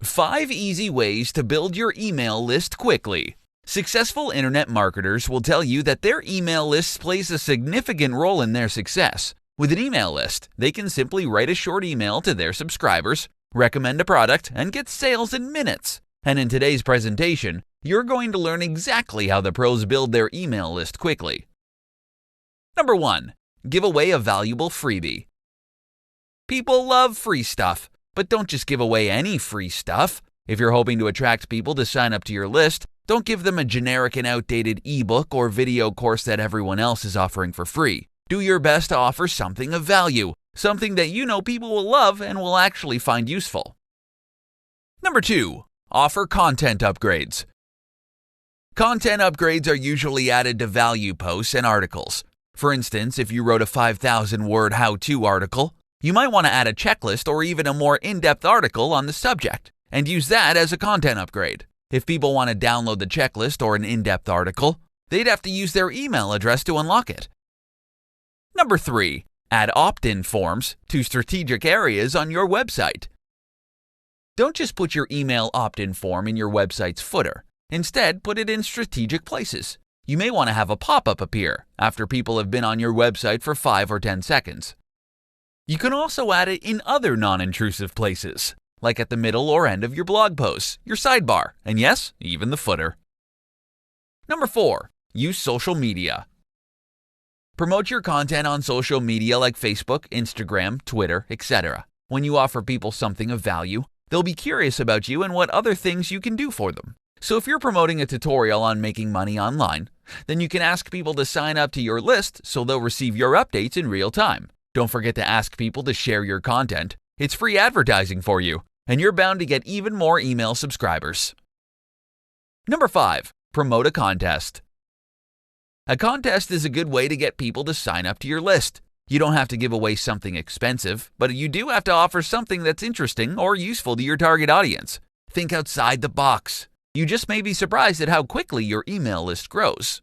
5 easy ways to build your email list quickly. Successful internet marketers will tell you that their email list plays a significant role in their success. With an email list, they can simply write a short email to their subscribers, recommend a product, and get sales in minutes. And in today's presentation, you're going to learn exactly how the pros build their email list quickly. Number 1. Give away a valuable freebie. People love free stuff, but don't just give away any free stuff. If you're hoping to attract people to sign up to your list, don't give them a generic and outdated ebook or video course that everyone else is offering for free. Do your best to offer something of value, something that you know people will love and will actually find useful. Number 2. Offer content upgrades. Content upgrades are usually added to value posts and articles. For instance, if you wrote a 5,000-word how-to article, you might want to add a checklist or even a more in-depth article on the subject, and use that as a content upgrade. If people want to download the checklist or an in-depth article, they'd have to use their email address to unlock it. Number 3. Add opt-in forms to strategic areas on your website. Don't just put your email opt-in form in your website's footer. Instead, put it in strategic places. You may want to have a pop-up appear after people have been on your website for 5 or 10 seconds. You can also add it in other non-intrusive places, like at the middle or end of your blog posts, your sidebar, and yes, even the footer. Number 4. Use social media. Promote your content on social media like Facebook, Instagram, Twitter, etc. When you offer people something of value, they'll be curious about you and what other things you can do for them. So if you're promoting a tutorial on making money online, then you can ask people to sign up to your list so they'll receive your updates in real time. Don't forget to ask people to share your content. It's free advertising for you, and you're bound to get even more email subscribers. Number 5. Promote a contest. A contest is a good way to get people to sign up to your list. You don't have to give away something expensive, but you do have to offer something that's interesting or useful to your target audience. Think outside the box. You just may be surprised at how quickly your email list grows.